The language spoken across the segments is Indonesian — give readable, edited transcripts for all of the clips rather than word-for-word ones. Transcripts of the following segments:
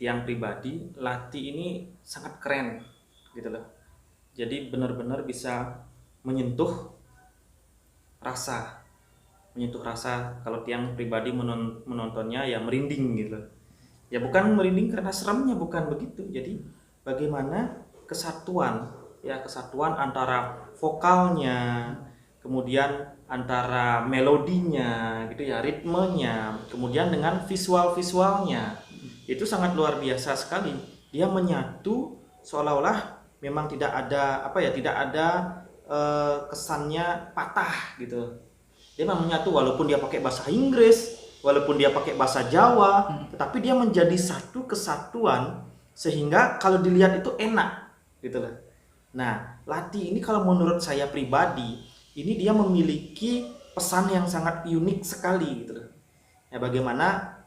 tiang pribadi, Lati ini sangat keren gitu loh. Jadi benar-benar bisa menyentuh rasa, menyentuh rasa. Kalau tiang pribadi menontonnya ya merinding gitu loh. Ya bukan merinding karena seremnya, bukan begitu. Jadi bagaimana kesatuan, ya kesatuan antara vokalnya, kemudian antara melodinya gitu ya, ritmenya, kemudian dengan visual-visualnya. Itu sangat luar biasa sekali. Dia menyatu seolah-olah memang tidak ada apa ya, tidak ada kesannya patah gitu. Dia memang menyatu walaupun dia pakai bahasa Inggris, walaupun dia pakai bahasa Jawa, tetapi dia menjadi satu kesatuan sehingga kalau dilihat itu enak gitu loh. Nah, Lati ini kalau menurut saya pribadi, ini dia memiliki pesan yang sangat unik sekali gitu loh. Ya bagaimana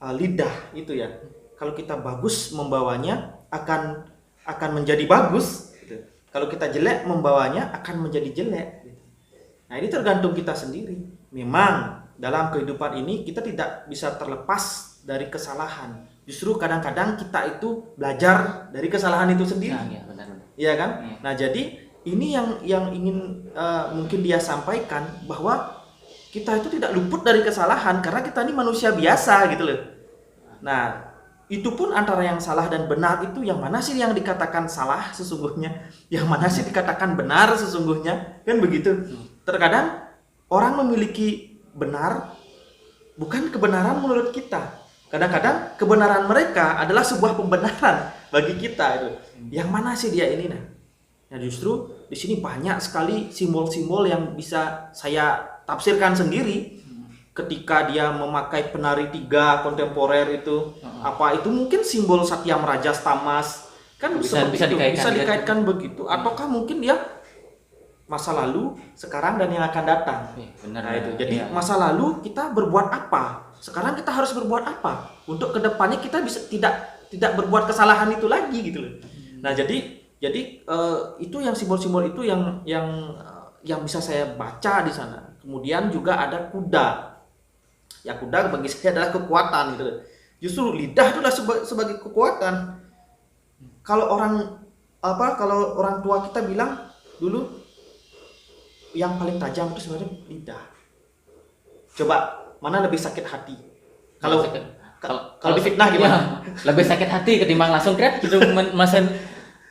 lidah itu ya. Kalau kita bagus membawanya akan menjadi bagus gitu. Kalau kita jelek membawanya akan menjadi jelek gitu. Nah, ini tergantung kita sendiri. Memang dalam kehidupan ini kita tidak bisa terlepas dari kesalahan. Justru kadang-kadang kita itu belajar dari kesalahan itu sendiri. Nah, ya benar-benar. Iya kan? Iya. Nah, jadi ini yang ingin mungkin dia sampaikan, bahwa kita itu tidak luput dari kesalahan karena kita ini manusia biasa gitu loh. Nah, itu pun antara yang salah dan benar itu yang mana sih yang dikatakan salah sesungguhnya, yang mana sih dikatakan benar sesungguhnya, kan begitu. Terkadang orang memiliki benar bukan kebenaran menurut kita. Kadang-kadang kebenaran mereka adalah sebuah pembenaran bagi kita itu. Yang mana sih dia ini nah? Nah, justru di sini banyak sekali simbol-simbol yang bisa saya tafsirkan sendiri. Ketika dia memakai penari tiga kontemporer itu, apa itu mungkin simbol Satyam Rajas Tamas, kan Bisa seperti itu, dikaitkan bisa gitu. dikaitkan begitu. Ataukah mungkin dia masa lalu, sekarang dan yang akan datang. Benar. Nah itu, jadi Iya. masa lalu kita berbuat apa? Sekarang kita harus berbuat apa? Untuk kedepannya kita bisa tidak berbuat kesalahan itu lagi gitu loh. Nah jadi itu yang simbol-simbol itu yang bisa saya baca di sana. Kemudian juga ada kuda. Ya kuda bagi saya adalah kekuatan gitu loh. Justru lidah itu adalah sebagai kekuatan. Kalau orang tua kita bilang dulu yang paling tajam itu sebenarnya lidah. Coba mana lebih sakit hati? Kalau difitnah gimana? Ya, lebih sakit hati ketimbang langsung kret gitu masen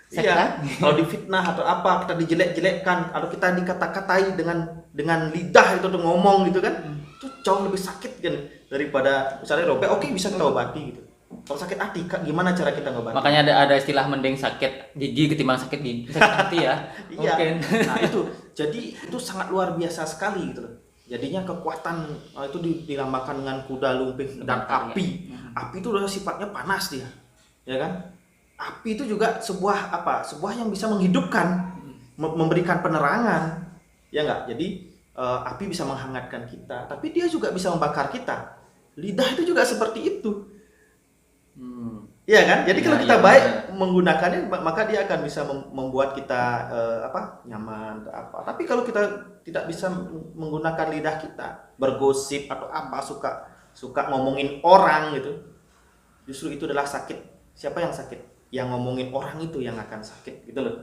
sakit Iya. hati. Kalau difitnah atau apa, kita dijelek-jelekkan atau kita dikata-katai dengan lidah itu tuh ngomong gitu kan, itu jauh lebih sakit kan daripada misalnya robek. Oke, bisa kita obati gitu. Kalau sakit hati, gimana cara kita ngobati? Makanya ada istilah mending sakit gigi ketimbang sakit hati ya. Iya. Mungkin. Nah itu, jadi itu sangat luar biasa sekali gitu loh. Jadinya kekuatan itu dilambangkan dengan kuda lumping dan api. Api itu udah sifatnya panas dia, ya kan? Api itu juga sebuah yang bisa menghidupkan, memberikan penerangan, ya enggak? Jadi api bisa menghangatkan kita, tapi dia juga bisa membakar kita. Lidah itu juga seperti itu. Iya kan? Jadi kalau kita baik menggunakannya, maka dia akan bisa membuat kita nyaman atau apa. Tapi kalau kita tidak bisa menggunakan lidah kita, bergosip atau apa, suka ngomongin orang gitu, justru itu adalah sakit. Siapa yang sakit? Yang ngomongin orang itu yang akan sakit gitu loh.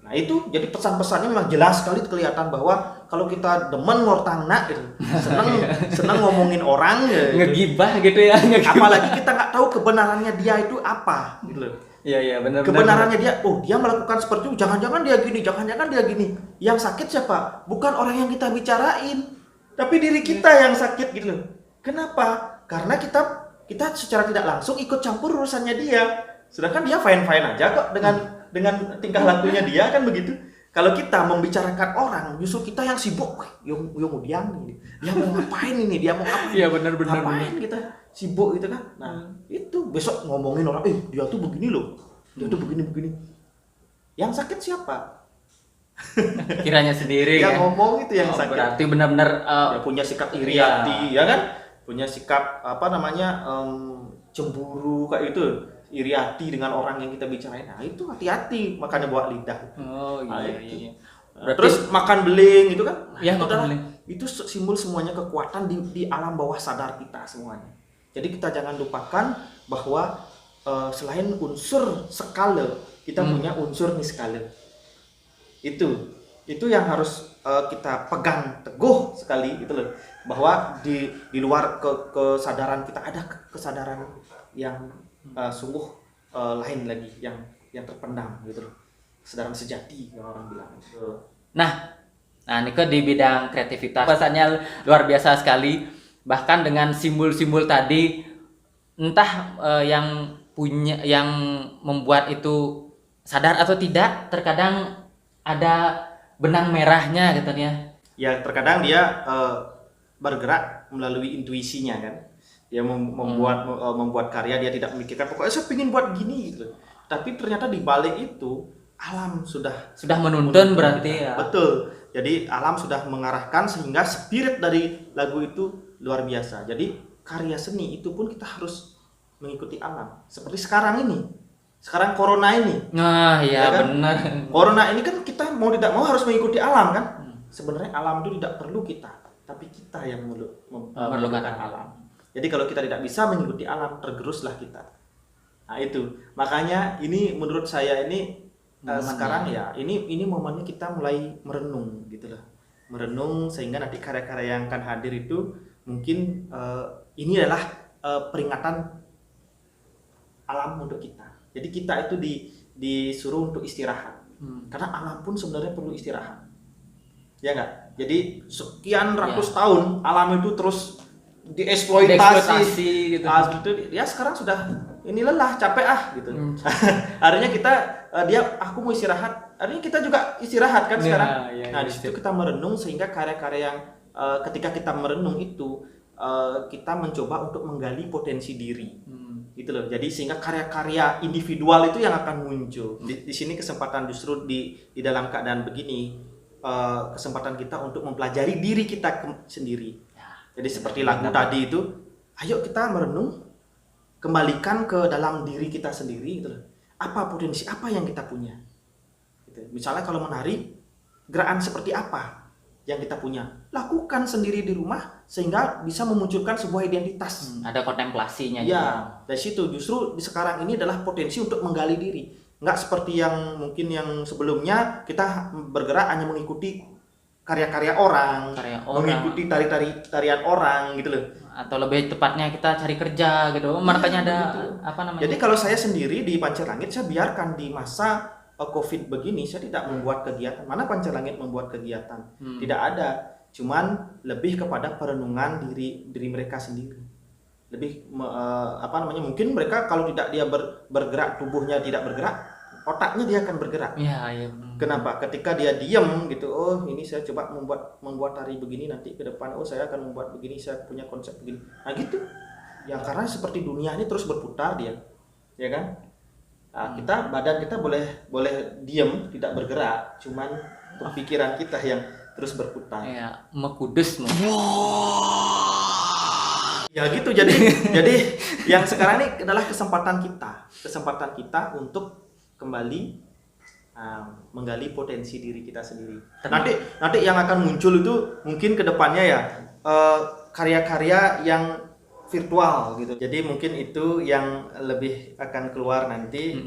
Nah itu jadi pesan-pesannya memang jelas sekali kelihatan bahwa kalau kita demen ngortangna gitu, seneng ngomongin orang gitu. Ngegibah gitu ya. Apalagi kita nggak tahu kebenarannya dia itu apa gitu loh. Iya benar. Kebenarannya dia, dia melakukan seperti itu, jangan-jangan dia gini, jangan-jangan dia gini. Yang sakit siapa? Bukan orang yang kita bicarain, tapi diri kita yang sakit gitu loh. Kenapa? Karena kita secara tidak langsung ikut campur urusannya dia. Sedangkan dia fine-fine aja kok dengan tingkah lakunya dia, kan begitu. Kalau kita membicarakan orang, justru kita yang sibuk. Yo mau dia nih, dia mau ngapain ini, dia mau apa? Iya benar. Ngapain kita sibuk gitu kan? Nah itu besok ngomongin orang, dia tuh begini loh, dia tuh begini. Yang sakit siapa? Kiranya sendiri Yang ya. ngomong itu yang sakit. Berarti benar-benar Dia punya sikap iri hati, ya kan? Punya sikap cemburu kayak itu. Iri hati dengan orang yang kita bicarain. Nah itu hati-hati, makanya bawa lidah. Oh iya. Nah, terus makan beling itu kan? Ya, itu makan beling. Itu simbol semuanya kekuatan di alam bawah sadar kita semuanya. Jadi kita jangan lupakan bahwa selain unsur skala, kita punya unsur niskala. Itu yang harus kita pegang teguh sekali gitu loh, bahwa di luar kesadaran kita ada kesadaran yang sungguh lain lagi yang terpendam gitu loh, kesadaran sejati yang orang bilang. Nah, Niko di bidang kreativitas bahasanya luar biasa sekali. Bahkan dengan simbol-simbol tadi, entah yang membuat itu sadar atau tidak, terkadang ada benang merahnya gitu ya. Ya terkadang dia bergerak melalui intuisinya kan, dia membuat karya, dia tidak memikirkan pokoknya saya ingin buat gini gitu, tapi ternyata di balik itu alam sudah Menuntun berarti ya. Betul. Jadi alam sudah mengarahkan sehingga spirit dari lagu itu luar biasa. Jadi karya seni itu pun kita harus mengikuti alam. Seperti sekarang ini. Sekarang corona ini. Nah, ya kan? benar. Corona ini kan kita mau tidak mau harus mengikuti alam kan? Sebenarnya alam itu tidak perlu kita, tapi kita yang memerlukan alam. Jadi kalau kita tidak bisa mengikuti alam, tergeruslah kita. Nah itu. Makanya ini menurut saya ini sekarang ya ini momennya kita mulai merenung gitu loh, merenung sehingga nanti karya-karya yang akan hadir itu mungkin ini adalah peringatan alam untuk kita. Jadi kita itu disuruh untuk istirahat, karena alam pun sebenarnya perlu istirahat, ya nggak? Jadi sekian ratus tahun alam itu terus dieksploitasi gitu. Ya sekarang sudah ini lelah, capek gitu. Akhirnya kita aku mau istirahat, akhirnya kita juga istirahat kan sekarang. Nah di situ kita merenung sehingga karya-karya yang ketika kita merenung itu kita mencoba untuk menggali potensi diri. Gitu loh. Jadi sehingga karya-karya individual itu yang akan muncul. Di sini kesempatan justru di dalam keadaan begini, kesempatan kita untuk mempelajari diri kita sendiri. Jadi seperti lagu tadi itu, ayo kita merenung, kembalikan ke dalam diri kita sendiri gitu loh. Apa potensi apa yang kita punya? Gitu. Misalnya kalau menari, gerakan seperti apa yang kita punya? Lakukan sendiri di rumah sehingga bisa memunculkan sebuah identitas. Ada kontemplasinya. Ya, dari situ justru di sekarang ini adalah potensi untuk menggali diri. Nggak seperti yang mungkin yang sebelumnya kita bergerak hanya mengikuti karya-karya orang, mengikuti tarian orang gitu loh. Atau lebih tepatnya kita cari kerja gitu. Makanya ada apa namanya? Jadi kalau saya sendiri di Pancar Langit, saya biarkan di masa COVID begini, saya tidak membuat kegiatan. Mana Pancar Langit membuat kegiatan? Tidak ada. Cuman lebih kepada perenungan diri mereka sendiri. Lebih mungkin mereka kalau tidak dia bergerak, tubuhnya tidak bergerak, otaknya dia akan bergerak. Iya. Kenapa? Ketika dia diam gitu, oh ini saya coba membuat tari begini, nanti ke depan oh saya akan membuat begini, saya punya konsep begini. Nah gitu. Ya karena seperti dunia ini terus berputar dia, ya kan? Nah, badan kita boleh diam, tidak bergerak, cuman pikiran kita yang terus berputar. Ya, mekudus. Ya gitu. Jadi yang sekarang ini adalah kesempatan kita untuk kembali menggali potensi diri kita sendiri. Nanti yang akan muncul itu mungkin kedepannya ya karya-karya yang virtual gitu. Jadi mungkin itu yang lebih akan keluar nanti.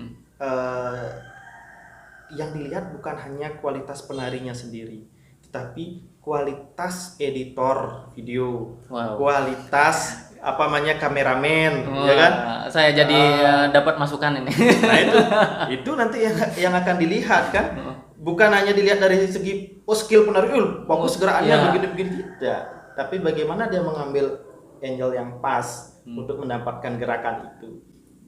Yang dilihat bukan hanya kualitas penarinya sendiri, tetapi kualitas editor video, kualitas kameramen, ya kan? Saya jadi dapat masukan ini. Nah itu nanti yang akan dilihat kan, bukan hanya dilihat dari segi skill penari, bagus gerakannya begini-begini tidak, tapi bagaimana dia mengambil angle yang pas untuk mendapatkan gerakan itu.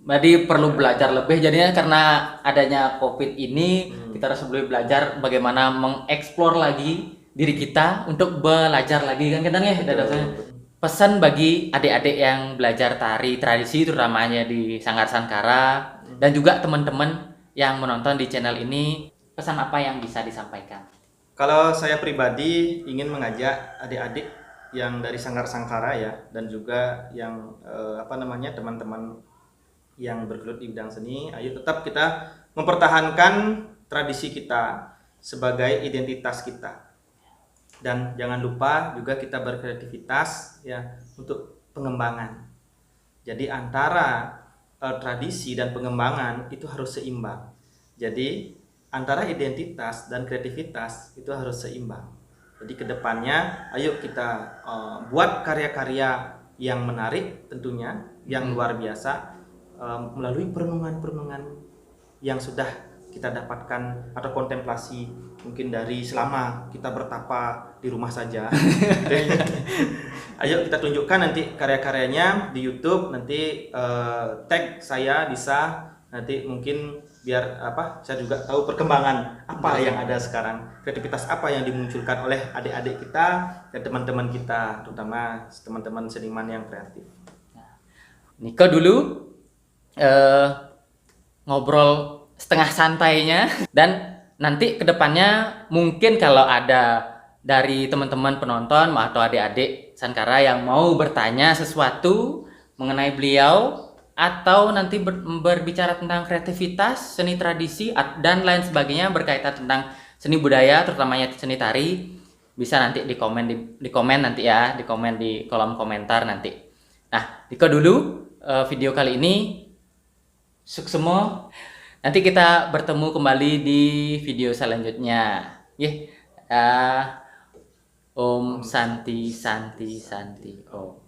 Jadi perlu belajar lebih jadinya karena adanya COVID ini kita harus lebih belajar bagaimana mengeksplor lagi diri kita untuk belajar lagi kan kita nih. Pesan bagi adik-adik yang belajar tari tradisi terutamanya di Sanggar Sangkara dan juga teman-teman yang menonton di channel ini, pesan apa yang bisa disampaikan? Kalau saya pribadi ingin mengajak adik-adik yang dari Sanggar Sangkara ya, dan juga yang teman-teman yang bergelut di bidang seni, ayo tetap kita mempertahankan tradisi kita sebagai identitas kita. Dan jangan lupa juga kita berkreativitas ya untuk pengembangan. Jadi antara tradisi dan pengembangan itu harus seimbang. Jadi antara identitas dan kreativitas itu harus seimbang. Jadi kedepannya ayo kita buat karya-karya yang menarik tentunya, yang luar biasa melalui perenungan-perenungan yang sudah kita dapatkan atau kontemplasi mungkin dari selama kita bertapa di rumah saja. Ayo kita tunjukkan nanti karya-karyanya di YouTube, nanti tag saya bisa, nanti mungkin biar saya juga tahu perkembangan apa yang ada sekarang, kreativitas apa yang dimunculkan oleh adik-adik kita dan teman-teman kita, terutama teman-teman seniman yang kreatif. Niko dulu ngobrol setengah santainya, dan nanti kedepannya mungkin kalau ada dari teman-teman penonton atau adik-adik Sankara yang mau bertanya sesuatu mengenai beliau atau nanti berbicara tentang kreativitas, seni tradisi dan lain sebagainya berkaitan tentang seni budaya, terutamanya seni tari, bisa nanti di komen nanti ya, di komen di kolom komentar nanti. Nah, Diko dulu video kali ini suksemo. Nanti kita bertemu kembali di video selanjutnya. Om Santi Santi Santi Om.